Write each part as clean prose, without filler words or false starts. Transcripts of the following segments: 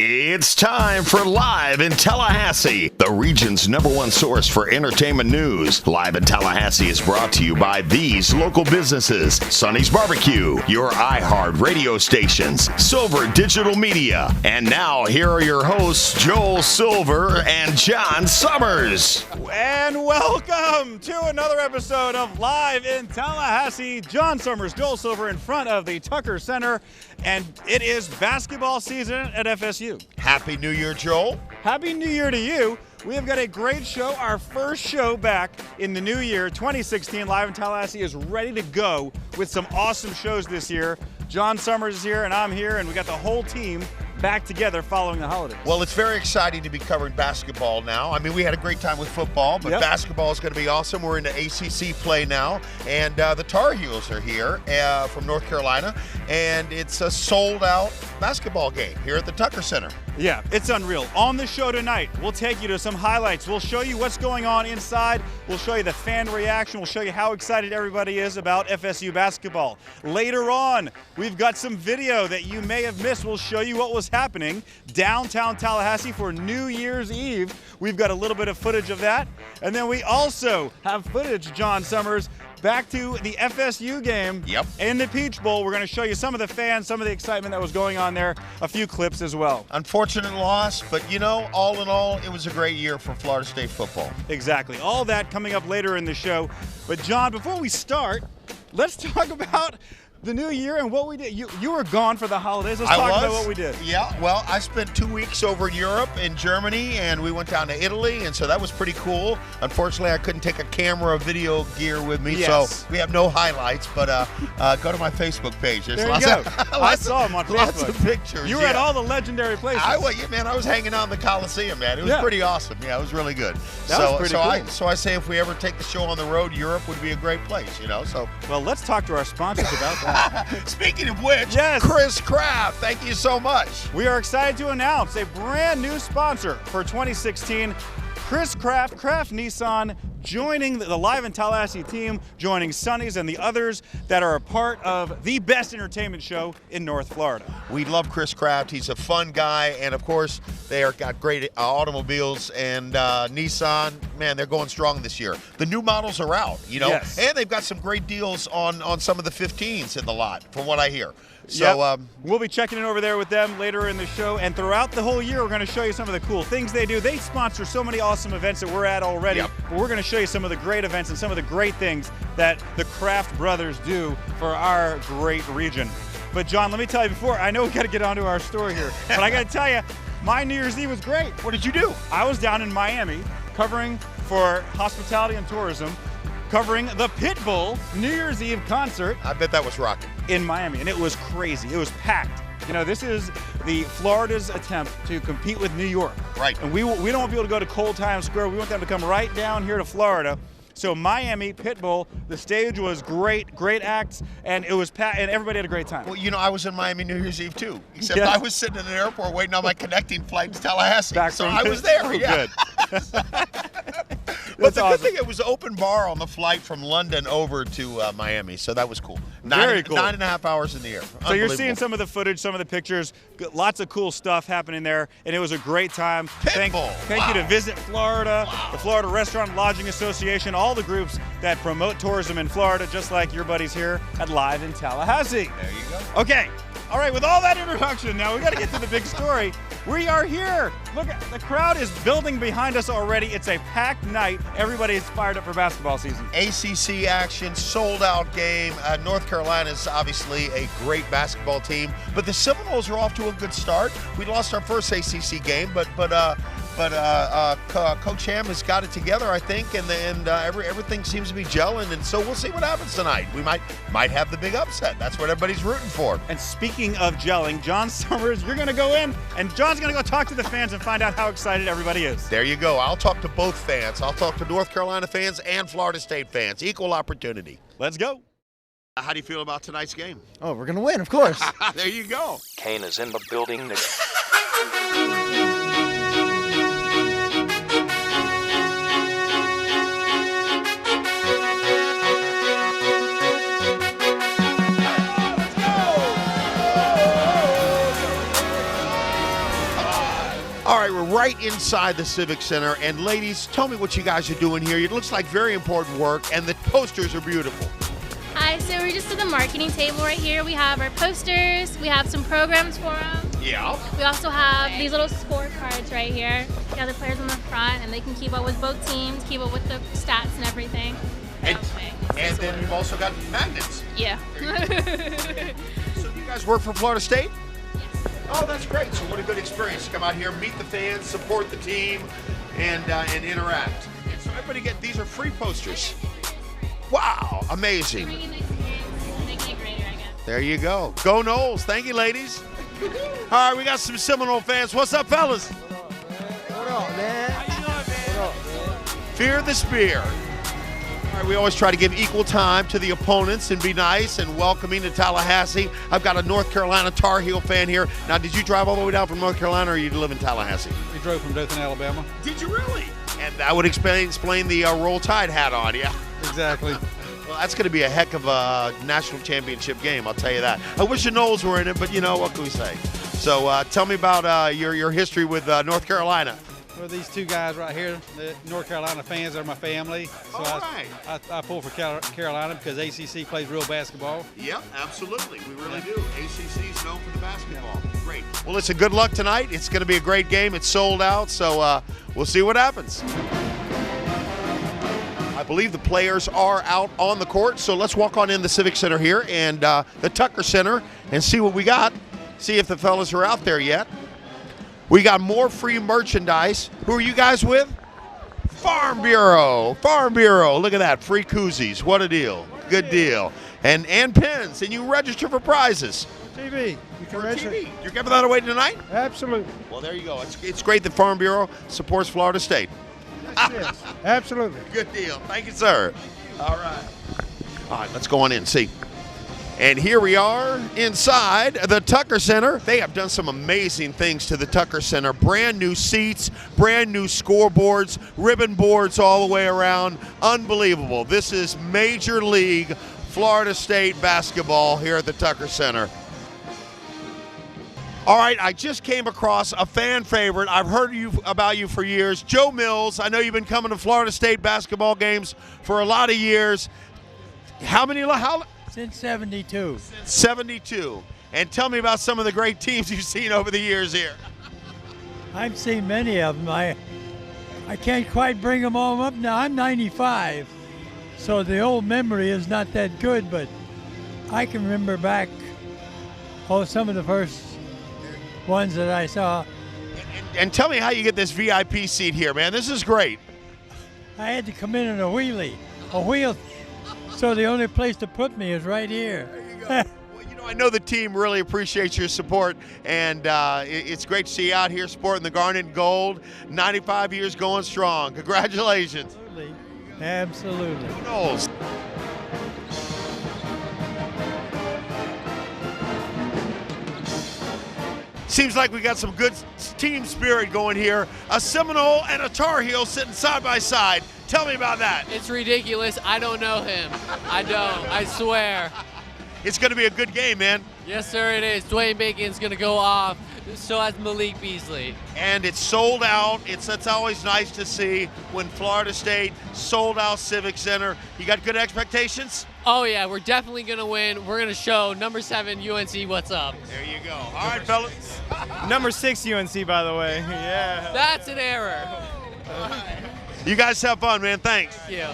It's time for Live in Tallahassee, the region's #1 source for entertainment news. Live in Tallahassee is brought to you by these local businesses: Sonny's Barbecue, your iHeart radio stations, Silver Digital Media. And now, here are your hosts, Joel Silver and John Summers. And welcome to another episode of Live in Tallahassee. John Summers, Joel Silver in front of the Tucker Center. And it is basketball season at FSU. Happy New Year, Joel. Happy New Year to you. We have got a great show. Our first show back in the new year, 2016. Live in Tallahassee is ready to go with some awesome shows this year. John Summers is here and I'm here, and we got the whole team back together following the holidays. Well, it's very exciting to be covering basketball now. I mean, we had a great time with football, but basketball is going to be awesome. We're into ACC play now, and the Tar Heels are here from North Carolina, and it's a sold-out basketball game here at the Tucker Center. Yeah, it's unreal. On the show tonight, we'll take you to some highlights. We'll show you what's going on inside. We'll show you the fan reaction. We'll show you how excited everybody is about FSU basketball. Later on, we've got some video that you may have missed. We'll show you what was happening downtown Tallahassee for New Year's Eve. We've got a little bit of footage of that. And then we also have footage, John Summers, back to the FSU game in the Peach Bowl. We're going to show you some of the fans, some of the excitement that was going on there, a few clips as well. Unfortunate loss, but you know, all in all, it was a great year for Florida State football. Exactly. All that coming up later in the show. But John, before we start, let's talk about the new year and what we did. You were gone for the holidays. Let's talk about what we did. Yeah, well, I spent 2 weeks over in Europe, in Germany, and we went down to Italy, and so that was pretty cool. Unfortunately, I couldn't take a camera or video gear with me, so we have no highlights, but go to my Facebook page. There's there you go. I saw them on Facebook. Lots of pictures. You were at all the legendary places. I was hanging out in the Coliseum, man. It was pretty awesome. Yeah, it was really good. That was pretty cool. So I say if we ever take the show on the road, Europe would be a great place, you know. So well, let's talk to our sponsors about that. Speaking of which, Chris Craft, thank you so much. We are excited to announce a brand new sponsor for 2016. Chris Craft, Craft Nissan, joining the Live in Tallahassee team, joining Sonny's and the others that are a part of the best entertainment show in North Florida. We love Chris Craft. He's a fun guy, and of course, they are got great automobiles, and Nissan, man, they're going strong this year. The new models are out, you know, and they've got some great deals on some of the 15s in the lot, from what I hear. So we'll be checking in over there with them later in the show, and throughout the whole year, we're going to show you some of the cool things they do. They sponsor so many awesome events that we're at already, but we're going to show you some of the great events and some of the great things that the Craft brothers do for our great region. But John, let me tell you before, I know we got to get onto our story here, but I got to tell you, my New Year's Eve was great. What did you do? I was down in Miami covering for hospitality and tourism, covering the Pitbull New Year's Eve concert. I bet that was rocking. In Miami, and it was crazy. It was packed. You know, this is the Florida's attempt to compete with New York. Right. And we don't want people to go to cold Times Square. We want them to come right down here to Florida. So Miami, Pitbull, the stage was great, great acts, and it was packed, and everybody had a great time. Well, you know, I was in Miami New Year's Eve too, except I was sitting in an airport waiting on my connecting flight to Tallahassee. So I was there. Good. But the good thing, it was open bar on the flight from London over to Miami, so that was cool. Very cool. 9.5 hours in the air. So you're seeing some of the footage, some of the pictures, lots of cool stuff happening there, and it was a great time. Thank you to Visit Florida, the Florida Restaurant and Lodging Association, all the groups that promote tourism in Florida, just like your buddies here at Live in Tallahassee. There you go. Okay. All right, with all that introduction, now we got to get to the big story. We are here. Look, the crowd is building behind us already. It's a packed night. Everybody is fired up for basketball season. ACC action, sold-out game. North Carolina is obviously a great basketball team, but the Seminoles are off to a good start. We lost our first ACC game, but Coach Ham has got it together, I think, and everything seems to be gelling, and so we'll see what happens tonight. We might have the big upset. That's what everybody's rooting for. And speaking of gelling, John Summers, you're going to go in, and John's going to go talk to the fans and find out how excited everybody is. There you go. I'll talk to both fans. I'll talk to North Carolina fans and Florida State fans. Equal opportunity. Let's go. How do you feel about tonight's game? Oh, we're going to win, of course. There you go. Kane is in the building. All right, we're right inside the Civic Center. And ladies, tell me what you guys are doing here. It looks like very important work, and the posters are beautiful. Hi, so we're just at the marketing table right here. We have our posters. We have some programs for them. Yeah. We also have these little scorecards right here. You have the players on the front, and they can keep up with both teams, keep up with the stats and everything. And then you've also got magnets. Yeah. So you guys work for Florida State? Oh, that's great. So what a good experience to come out here, meet the fans, support the team, and interact. And so everybody these are free posters. Wow, amazing. Making the experience, making it greater, I guess. There you go. Go Noles. Thank you, ladies. All right, we got some Seminole fans. What's up, fellas? What up, man? How you doing, man? What up, man? Fear the Spear. All right, we always try to give equal time to the opponents and be nice and welcoming to Tallahassee. I've got a North Carolina Tar Heel fan here. Now, did you drive all the way down from North Carolina, or you live in Tallahassee? We drove from Dothan, Alabama. Did you really? And that would explain the Roll Tide hat on, yeah. Exactly. Well, that's going to be a heck of a national championship game, I'll tell you that. I wish the Noles were in it, but you know, what can we say? So tell me about your history with North Carolina. Well, these two guys right here, the North Carolina fans, are my family. So All right. I pull for Carolina because ACC plays real basketball. Yep, absolutely. We really do. ACC is known for the basketball. Great. Well, listen, good luck tonight. It's going to be a great game. It's sold out, so we'll see what happens. I believe the players are out on the court, so let's walk on in the Civic Center here and the Tucker Center and see what we got. See if the fellas are out there yet. We got more free merchandise. Who are you guys with? Farm Bureau. Farm Bureau. Look at that. Free koozies. What a deal. Good deal. And pins. And you register for prizes. TV. You can register. TV. You're giving that away tonight? Absolutely. Well, there you go. It's great that Farm Bureau supports Florida State. Yes, absolutely. Good deal. Thank you, sir. All right. All right, let's go on in. See. And here we are inside the Tucker Center. They have done some amazing things to the Tucker Center. Brand new seats, brand new scoreboards, ribbon boards all the way around. Unbelievable. This is Major League Florida State basketball here at the Tucker Center. All right, I just came across a fan favorite. I've heard about you for years. Joe Mills. I know you've been coming to Florida State basketball games for a lot of years. How Since 72. 72. And tell me about some of the great teams you've seen over the years here. I've seen many of them. I can't quite bring them all up now. I'm 95, so the old memory is not that good, but I can remember back some of the first ones that I saw. And tell me how you get this VIP seat here, man. This is great. I had to come in a wheelie, a wheel. So the only place to put me is right here. There you go. Well, you know, I know the team really appreciates your support, and it's great to see you out here sporting the Garnet and Gold. 95 years going strong. Congratulations. Absolutely. Absolutely. Noles. Seems like we got some good team spirit going here. A Seminole and a Tar Heel sitting side by side. Tell me about that. It's ridiculous. I don't know him. I don't. I swear. It's going to be a good game, man. Yes, sir, it is. Dwayne Bacon's going to go off. So has Malik Beasley. And it's sold out. It's always nice to see when Florida State sold out Civic Center. You got good expectations? Oh, yeah, we're definitely going to win. We're going to show number 7 UNC what's up. There you go. All right, fellas. Number 6 UNC, by the way. Yeah. That's an error. You guys have fun, man. Thanks. Thank you.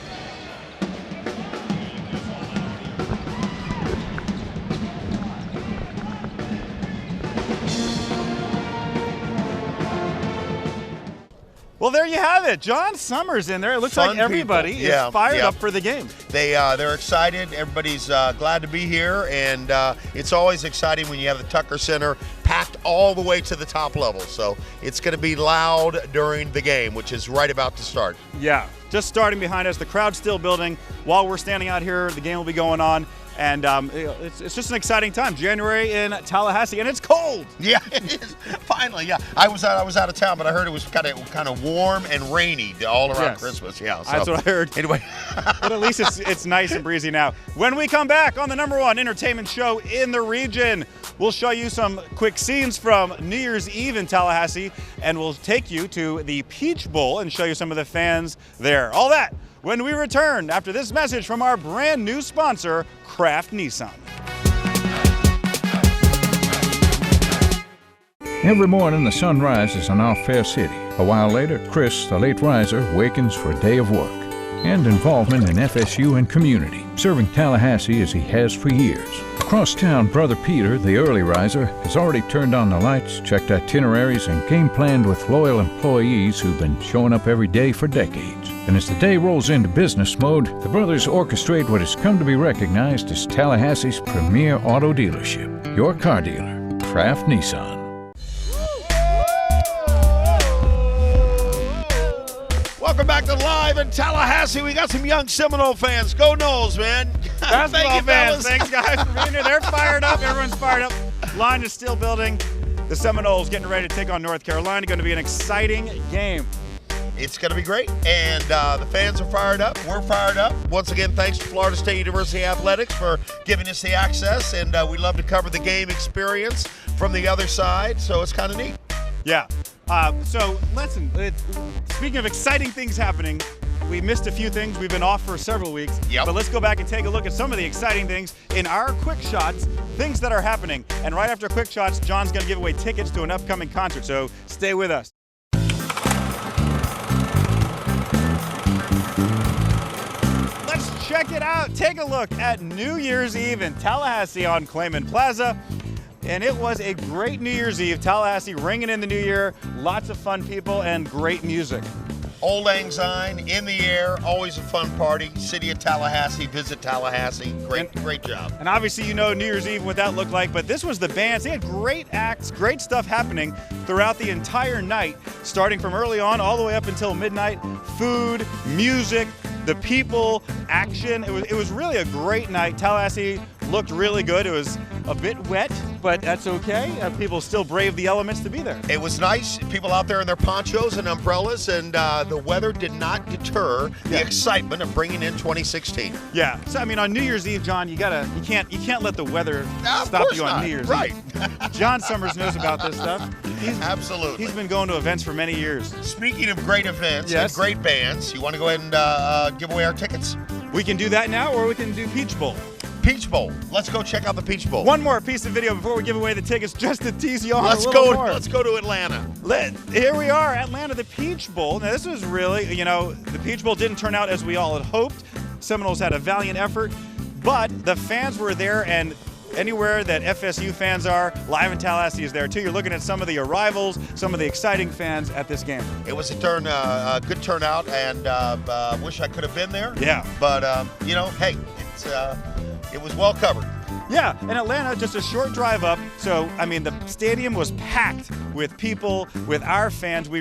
Well, there you have it. John Summers in there. It looks Fun like everybody people. Yeah, is fired yeah. up for the game. They're excited. Everybody's glad to be here, and it's always exciting when you have the Tucker Center packed all the way to the top level. So it's going to be loud during the game, which is right about to start. Yeah, just starting behind us. The crowd's still building. While we're standing out here, the game will be going on. And it's just an exciting time. January in Tallahassee, and it's cold. Yeah, it is. Finally, yeah. I was out of town, but I heard it was kind of warm and rainy all around Christmas. Yeah, so. That's what I heard. Anyway, but at least it's nice and breezy now. When we come back on the #1 entertainment show in the region, we'll show you some quick scenes from New Year's Eve in Tallahassee, and we'll take you to the Peach Bowl and show you some of the fans there. All that when we return after this message from our brand new sponsor, Kraft Nissan. Every morning the sun rises in our fair city. A while later, Chris, the late riser, wakens for a day of work and involvement in FSU and community, serving Tallahassee as he has for years. Across town, Brother Peter, the early riser, has already turned on the lights, checked itineraries, and game planned with loyal employees who've been showing up every day for decades. And as the day rolls into business mode, the brothers orchestrate what has come to be recognized as Tallahassee's premier auto dealership, your car dealer, Kraft Nissan. welcome back to Live in Tallahassee. We got some young Seminole fans. Go Noles, man. Basketball fans, thanks guys for being here. They're fired up. Everyone's fired up. Line is still building. The Seminoles getting ready to take on North Carolina. Going to be an exciting game. It's going to be great, and the fans are fired up. We're fired up. Once again, thanks to Florida State University Athletics for giving us the access, and we love to cover the game experience from the other side, so it's kind of neat. Yeah. So, listen, speaking of exciting things happening, we missed a few things. We've been off for several weeks. Yep. But let's go back and take a look at some of the exciting things in our Quick Shots, things that are happening. And right after Quick Shots, John's going to give away tickets to an upcoming concert, so stay with us. Let's check it out. Take a look at New Year's Eve in Tallahassee on Clayman Plaza. And it was a great New Year's Eve. Tallahassee ringing in the new year. Lots of fun people and great music. Old Lang Syne in the air, always a fun party. City of Tallahassee, visit Tallahassee. Great job. And obviously you know New Year's Eve, what that looked like, but this was the bands. They had great acts, great stuff happening throughout the entire night, starting from early on all the way up until midnight. Food, music, the people, action. It was really a great night. Tallahassee looked really good. It was a bit wet, but that's okay. People still braved the elements to be there. It was nice. People out there in their ponchos and umbrellas, and the weather did not deter the excitement of bringing in 2016. Yeah. So I mean, on New Year's Eve, John, you can't let the weather stop you on New Year's Eve. John Summers knows about this stuff. Absolutely. He's been going to events for many years. Speaking of great events and great bands, you want to go ahead and give away our tickets? We can do that now, or we can do Peach Bowl. Peach Bowl. Let's go check out the Peach Bowl. One more piece of video before we give away the tickets, just to tease you on Let's go to Atlanta. Here we are, Atlanta, the Peach Bowl. Now this was really, the Peach Bowl didn't turn out as we all had hoped. Seminoles had a valiant effort, but the fans were there, and anywhere that FSU fans are, Live in Tallahassee is there too. You're looking at some of the arrivals, some of the exciting fans at this game. It was a good turnout, and wish I could have been there. Yeah. But, hey, it was well covered. Yeah, in Atlanta, just a short drive up. So, I mean, the stadium was packed with people, with our fans. We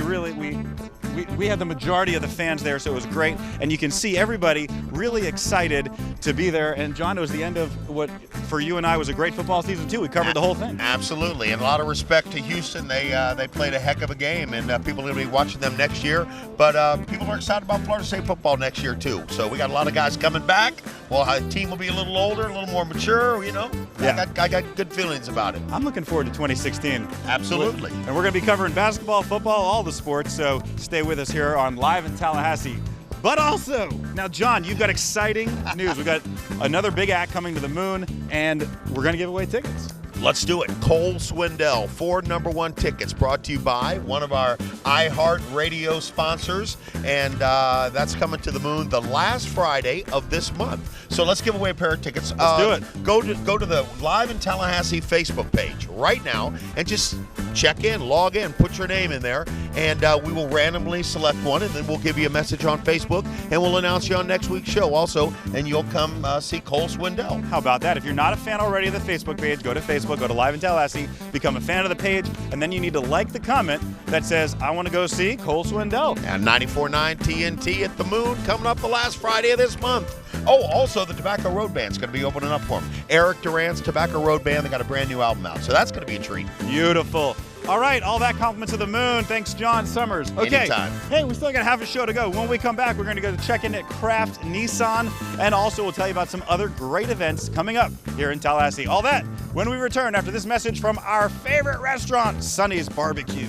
had the majority of the fans there, so it was great. And you can see everybody really excited to be there. And John, it was the end of what, for you and I, was a great football season too. We covered the whole thing. Absolutely, and a lot of respect to Houston. They played a heck of a game, and people are going to be watching them next year. But people are excited about Florida State football next year too. So we got a lot of guys coming back. Well, the team will be a little older, a little more mature. Yeah. I got good feelings about it. I'm looking forward to 2016. Absolutely. And we're going to be covering basketball, football, all the sports. So stay with us here on Live in Tallahassee. But also, now John, you've got exciting news. We've got another big act coming to the moon, and we're going to give away tickets. Let's do it. Cole Swindell, 4 #1 tickets, brought to you by one of our iHeart Radio sponsors, and that's coming to the moon the last Friday of this month. So let's give away a pair of tickets. Let's do it. Go to the Live in Tallahassee Facebook page right now and just check in, log in, put your name in there, and we will randomly select one, and then we'll give you a message on Facebook, and we'll announce you on next week's show also, and you'll come see Cole Swindell. How about that? If you're not a fan already of the Facebook page, go to Facebook, go to Live in Tallahassee, become a fan of the page, and then you need to like the comment that says, I want to go see Cole Swindell. And 94.9 TNT at the moon coming up the last Friday of this month. Oh, also the Tobacco Road Band's going to be opening up for them. Eric Duran's Tobacco Road Band, they got a brand new album out, so that's going to be a treat. Beautiful. All right, all that compliments of the moon. Thanks, John Summers. Okay. Anytime. Hey, we still got half a show to go. When we come back, we're going to go check in at Kraft Nissan, and also we'll tell you about some other great events coming up here in Tallahassee. All that when we return after this message from our favorite restaurant, Sonny's Barbecue.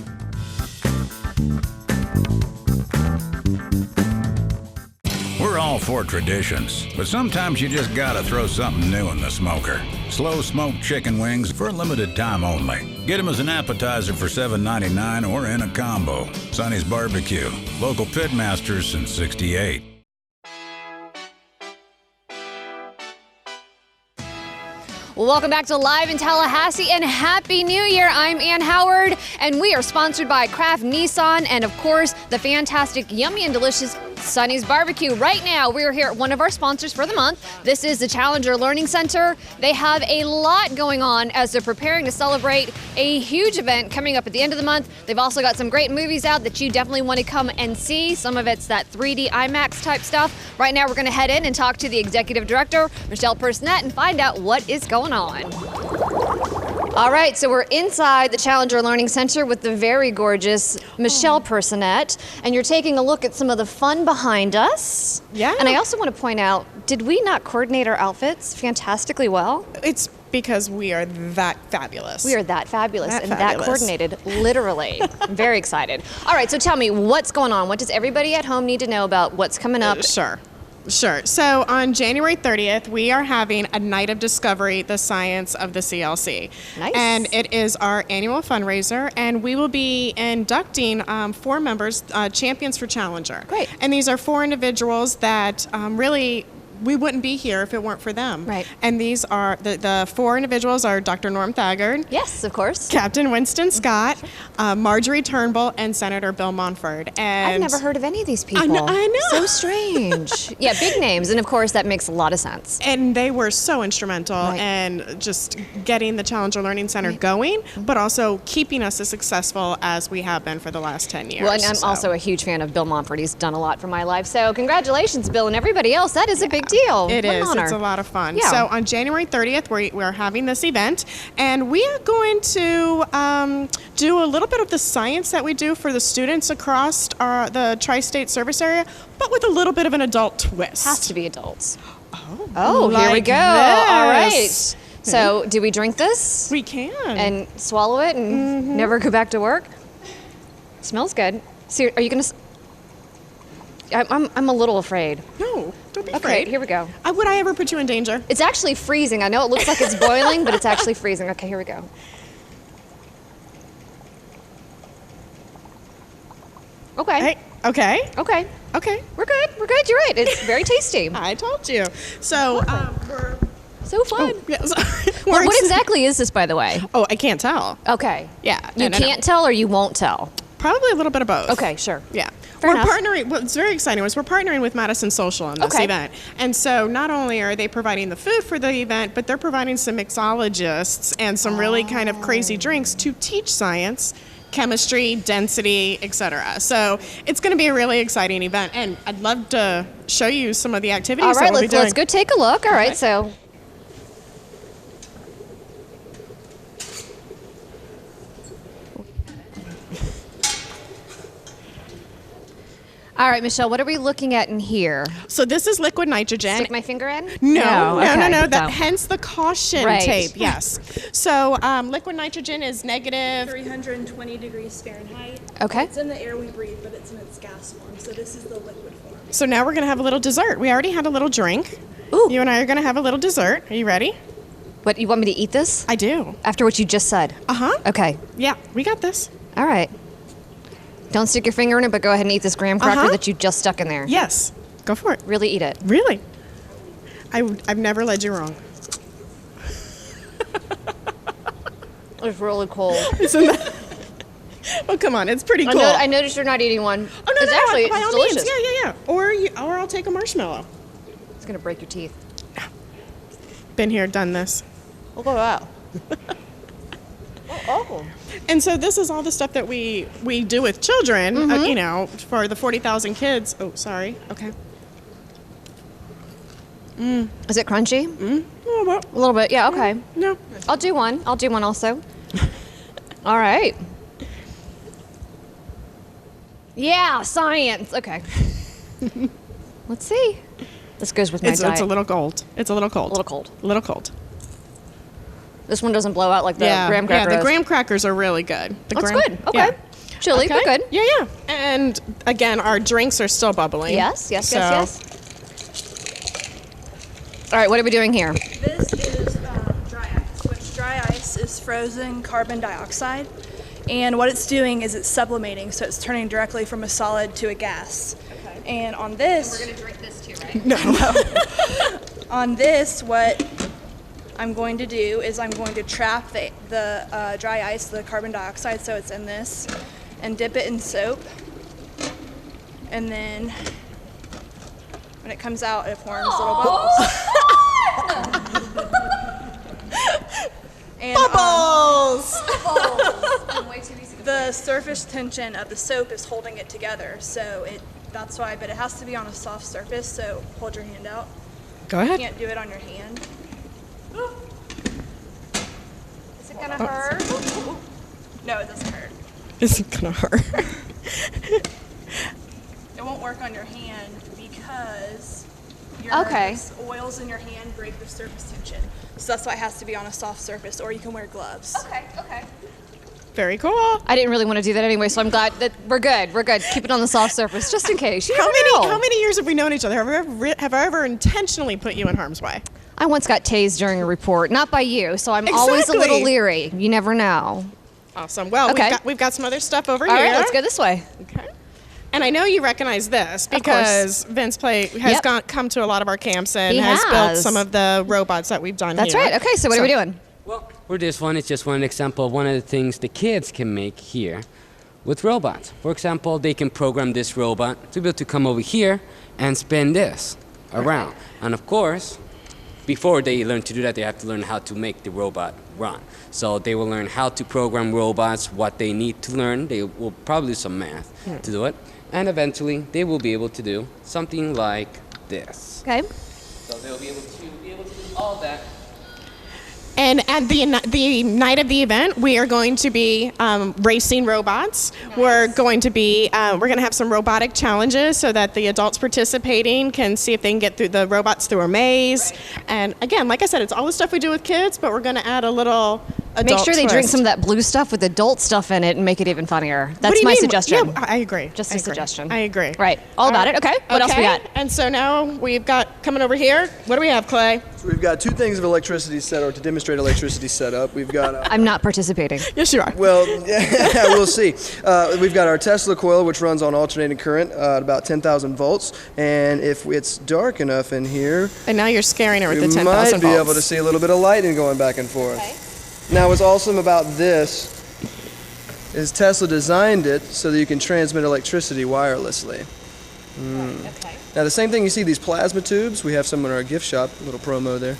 We're all for traditions, but sometimes you just gotta throw something new in the smoker. Slow smoked chicken wings for a limited time only. Get them as an appetizer for $7.99 or in a combo. Sonny's Barbecue, local pitmasters since '68. Welcome back to Live in Tallahassee and Happy New Year. I'm Ann Howard and we are sponsored by Kraft Nissan and of course the fantastic, yummy and delicious Sonny's Barbecue. Right now we are here at one of our sponsors for the month. This is the Challenger Learning Center. They have a lot going on as they're preparing to celebrate a huge event coming up at the end of the month. They've also got some great movies out that you definitely want to come and see. Some of it's that 3D IMAX type stuff. Right now we're going to head in and talk to the executive director, Michelle Personette, and find out what is going on. All right, so we're inside the Challenger Learning Center with the very gorgeous Michelle Personette, and you're taking a look at some of the fun behind us. Yeah. And I also want to point out, did we not coordinate our outfits fantastically well? It's because we are that fabulous. We are that fabulous that coordinated, literally. I'm very excited. All right, so tell me, what's going on? What does everybody at home need to know about what's coming up? Sure. So on January 30th, we are having a Night of Discovery, the Science of the CLC. Nice. And it is our annual fundraiser, and we will be inducting 4 members, Champions for Challenger. Great. And these are 4 individuals that really, we wouldn't be here if it weren't for them. Right. And these are, the 4 individuals are Dr. Norm Thagard. Yes, of course. Captain Winston Scott, Marjorie Turnbull, and Senator Bill Montford. And I've never heard of any of these people. I know. So strange. Yeah, big names, and of course that makes a lot of sense. And they were so instrumental in just getting the Challenger Learning Center going, but also keeping us as successful as we have been for the last 10 years. Well, and I'm also a huge fan of Bill Montford. He's done a lot for my life. So congratulations, Bill, and everybody else. That is a big deal. It What an is. honor. It's a lot of fun. Yeah. So on January 30th, we're having this event, and we are going to do a little bit of the science that we do for the students across the tri-state service area, but with a little bit of an adult twist. Has to be adults. Oh, here we like go. All right. this. So, do we drink this? We can. And swallow it and never go back to work? Smells good. So, are you going to... I'm a little afraid. No, don't be Okay, afraid. here we go. Would I ever put you in danger? It's actually freezing. I know it looks like it's boiling, but it's actually freezing. Okay, here we go. Okay. Hey, okay. Okay. Okay. We're good. We're good. You're right. It's very tasty. I told you. So, we're... So fun. Oh, yeah, Well, what exactly is this, by the way? Oh, I can't tell. Okay. Yeah. You can't tell or you won't tell? Probably a little bit of both. Okay, sure. Yeah. Fair we're enough. partnering, what's very exciting is we're partnering with Madison Social on this Okay. event. And so not only are they providing the food for the event, but they're providing some mixologists and some really kind of crazy drinks to teach science, chemistry, density, etc. So it's going to be a really exciting event. And I'd love to show you some of the activities All right, that we'll be doing. let's go take a look. All right, so... All right, Michelle, what are we looking at in here? So this is liquid nitrogen. Stick my finger in? No. Okay, That don't. hence the caution Right. tape. Yes. So liquid nitrogen is negative 320 degrees Fahrenheit. Okay. It's in the air we breathe, but it's in its gas form. So this is the liquid form. So now we're going to have a little dessert. We already had a little drink. Ooh. You and I are going to have a little dessert. Are you ready? What, you want me to eat this? I do. After what you just said? Uh-huh. Okay. Yeah, we got this. All right. Don't stick your finger in it, but go ahead and eat this graham cracker Uh-huh. that you just stuck in there. Yes. Go for it. Really eat it. Really? I've never led you wrong. It's really cold. Isn't that? Well, come on. It's pretty cool. I noticed you're not eating one. Oh, no, it's no, actually by it's all delicious. means. Yeah. Or I'll take a marshmallow. It's going to break your teeth. Been here, done this. Look at that. Oh. And so this is all the stuff that we do with children, Mm-hmm. for the 40,000 kids. Oh, sorry. Okay. Is it crunchy? A little bit, yeah, okay. No. I'll do one. I'll do one also. All right. Yeah, science. Okay. Let's see. This goes with my diet. It's a little cold. It's a little cold. A little cold. A little cold. This one doesn't blow out like the graham cracker the does. graham crackers are really good. That's good. Okay. Chili, but good. Yeah, yeah. And again, our drinks are still bubbling. Yes. All right, what are we doing here? This is dry ice, which dry ice is frozen carbon dioxide. And what it's doing is it's sublimating, so it's turning directly from a solid to a gas. Okay. And on this... And we're going to drink this too, right? No. On this, what I'm going to do is I'm going to trap the dry ice, the carbon dioxide, so it's in this, and dip it in soap. And then when it comes out, it forms little bubbles. And, Bubbles! the surface tension of the soap is holding it together, so that's why, but it has to be on a soft surface, so hold your hand out. Go ahead. You can't do it on your hand. Is it gonna hurt? No, it doesn't hurt. Is it gonna hurt? It won't work on your hand because your oils in your hand break the surface tension. So that's why it has to be on a soft surface, or you can wear gloves. Okay. Very cool. I didn't really want to do that anyway, so I'm glad that we're good. We're good. Keep it on the soft surface, just in case. You never know. How many years have we known each other? Have I ever intentionally put you in harm's way? I once got tased during a report, not by you, so I'm always a little leery. You never know. Awesome. Well, we've got some other stuff over here. All right, let's go this way. Okay. And I know you recognize this because Vince has come to a lot of our camps and has built some of the robots that we've done That's here. right. Okay, so what are we doing? Well, for this one, it's just one example of one of the things the kids can make here with robots. For example, they can program this robot to be able to come over here and spin this around. And of course, before they learn to do that, they have to learn how to make the robot run. So they will learn how to program robots, what they need to learn. They will probably do some math to do it. And eventually, they will be able to do something like this. Okay. So they'll be able to do all that. And at the night of the event, we are going to be racing robots. Nice. We're going to have some robotic challenges so that the adults participating can see if they can get through the robots through a maze. Right. And again, like I said, it's all the stuff we do with kids, but we're going to add a little adult Make sure they twist. drink some of that blue stuff with adult stuff in it and make it even funnier. That's my suggestion. Yeah, I agree. Just a suggestion. I agree. Right. All about it. Okay. What else we got? And so now we've got coming over here. What do we have, Clay? So we've got two things of electricity set up to demonstrate electricity setup. We've got. I'm not participating. Yes, you are. Well, yeah, we'll see. We've got our Tesla coil, which runs on alternating current at about 10,000 volts, and if it's dark enough in here, and now you're scaring her with the 10,000 volts. volts. You might be able to see a little bit of lightning going back and forth. Okay. Now, what's awesome about this is Tesla designed it so that you can transmit electricity wirelessly. Right, okay. Now, the same thing you see these plasma tubes, we have some in our gift shop, a little promo there.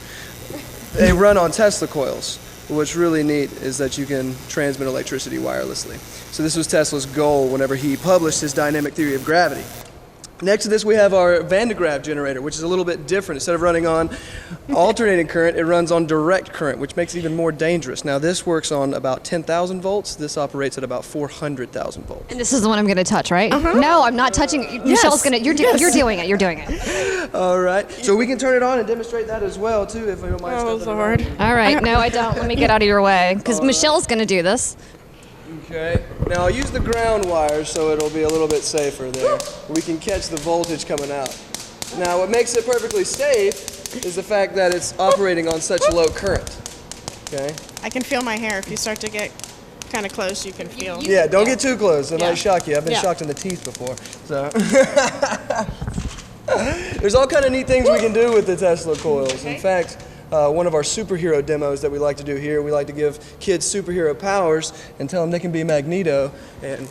They run on Tesla coils. What's really neat is that you can transmit electricity wirelessly. So this was Tesla's goal whenever he published his dynamic theory of gravity. Next to this, we have our Van de Graaff generator, which is a little bit different. Instead of running on alternating current, it runs on direct current, which makes it even more dangerous. Now, this works on about 10,000 volts. This operates at about 400,000 volts. And this is the one I'm going to touch, right? No, I'm not touching it. Yes. Michelle's going to. You're doing it. You're doing it. All right. So we can turn it on and demonstrate that as well, too, if we don't mind. Oh, Lord. All right. No, I don't. Let me get out of your way, because Michelle's going to do this. Okay. Now I'll use the ground wires so it'll be a little bit safer there. We can catch the voltage coming out. Now what makes it perfectly safe is the fact that it's operating on such low current. Okay. I can feel my hair. If you start to get kind of close, you can feel. Yeah, don't get too close. It might shock you. I've been shocked in the teeth before. So there's all kind of neat things we can do with the Tesla coils. Okay. In fact, one of our superhero demos that we like to do here, we like to give kids superhero powers and tell them they can be Magneto and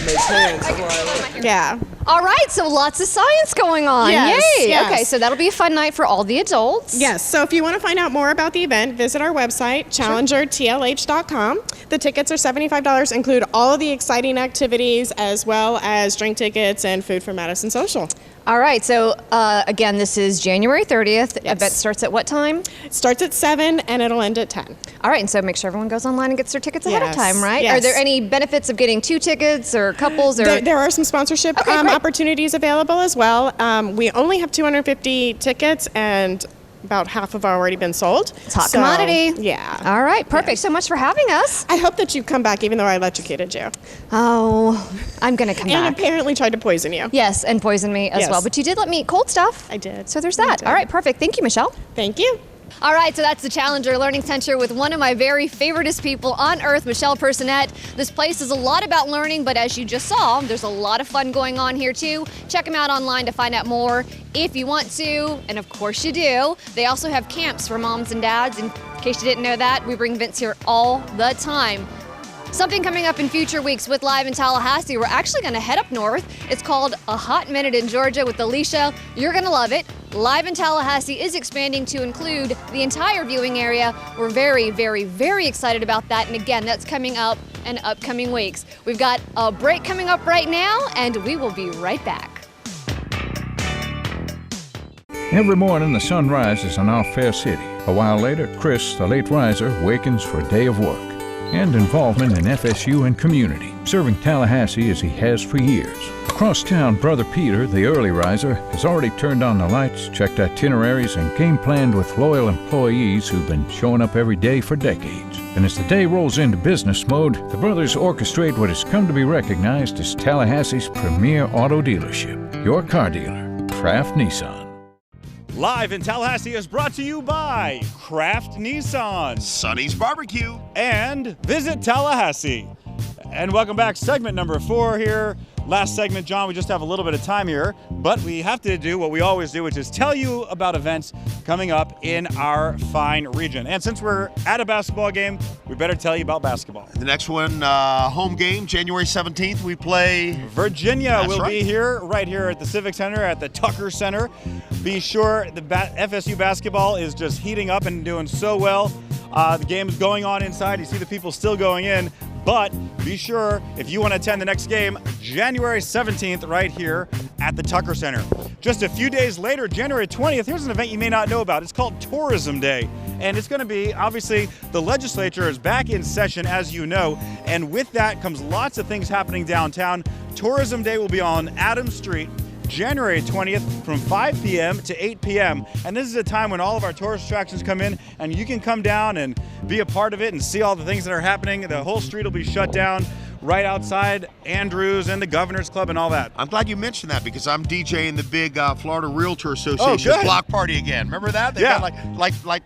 makes hands fly. Yeah. All right, so lots of science going on. Yes, Yay! yes. Okay, so that'll be a fun night for all the adults. Yes, so if you want to find out more about the event, visit our website, challengertlh.com. The tickets are $75, include all of the exciting activities as well as drink tickets and food for Madison Social. All right, so again, this is January 30th. Event starts at what time? It starts at 7 and it'll end at 10. All right, and so make sure everyone goes online and gets their tickets ahead of Yes, time, right? yes. Are there any benefits of getting 2 tickets or couples? Or There are some sponsorship opportunities available as well. We only have 250 tickets and about half have already been sold. It's hot commodity. Yeah. All right, perfect. So much for having us. I hope that you come back even though I electrocuted you. Oh, I'm going to come back. And apparently tried to poison you. Yes, and poison me as Yes. well. But you did let me eat cold stuff. I did. So there's that. All right, perfect. Thank you, Michelle. Thank you. All right, so that's the Challenger Learning Center with one of my very favoriteest people on earth, Michelle Personette. This place is a lot about learning, but as you just saw, there's a lot of fun going on here too. Check them out online to find out more if you want to, and of course you do. They also have camps for moms and dads. In case you didn't know that, we bring Vince here all the time. Something coming up in future weeks with Live in Tallahassee. We're actually going to head up north. It's called A Hot Minute in Georgia with Alicia. You're going to love it. Live in Tallahassee is expanding to include the entire viewing area. We're very, very, very excited about that. And again, that's coming up in upcoming weeks. We've got a break coming up right now, and we will be right back. Every morning the sun rises in our fair city. A while later, Chris, the late riser, wakens for a day of work and involvement in FSU and community, serving Tallahassee as he has for years. Across town, Brother Peter, the early riser, has already turned on the lights, checked itineraries, and game planned with loyal employees who've been showing up every day for decades. And as the day rolls into business mode, the brothers orchestrate what has come to be recognized as Tallahassee's premier auto dealership, your car dealer, Kraft Nissan. Live in Tallahassee is brought to you by Kraft Nissan, Sonny's Barbecue, and Visit Tallahassee. And welcome back, segment number 4 here. Last segment, John, we just have a little bit of time here, but we have to do what we always do, which is tell you about events coming up in our fine region. And since we're at a basketball game, we better tell you about basketball. The next one, home game, January 17th, we play Virginia. Will be here, right here at the Civic Center, at the Tucker Center. Be sure the FSU basketball is just heating up and doing so well. The game is going on inside. You see the people still going in. But be sure, if you want to attend the next game, January 17th, right here at the Tucker Center. Just a few days later, January 20th, here's an event you may not know about. It's called Tourism Day. And it's going to be, obviously, the legislature is back in session, as you know. And with that comes lots of things happening downtown. Tourism Day will be on Adams Street, January 20th from 5 p.m. to 8 p.m. And this is a time when all of our tourist attractions come in, and you can come down and be a part of it and see all the things that are happening. The whole street will be shut down right outside Andrews and the Governor's Club and all that. I'm glad you mentioned that because I'm DJing the big Florida Realtor Association block party again. Remember that? They've got like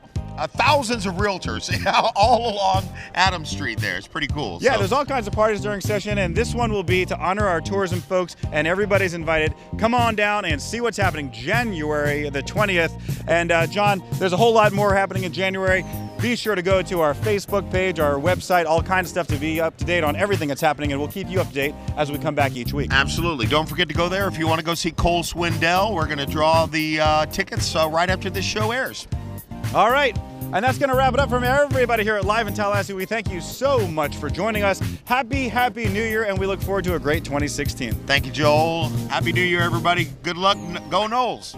thousands of realtors all along Adams Street there. It's pretty cool. Yeah, there's all kinds of parties during session, and this one will be to honor our tourism folks, and everybody's invited. Come on down and see what's happening January the 20th. And John, there's a whole lot more happening in January. Be sure to go to our Facebook page, our website, all kinds of stuff to be up to date on everything that's happening, and we'll keep you up to date as we come back each week. Absolutely. Don't forget to go there if you want to go see Cole Swindell. We're going to draw the tickets right after this show airs. All right. And that's going to wrap it up from everybody here at Live in Tallahassee. We thank you so much for joining us. Happy New Year, and we look forward to a great 2016. Thank you, Joel. Happy New Year, everybody. Good luck. Go Noles.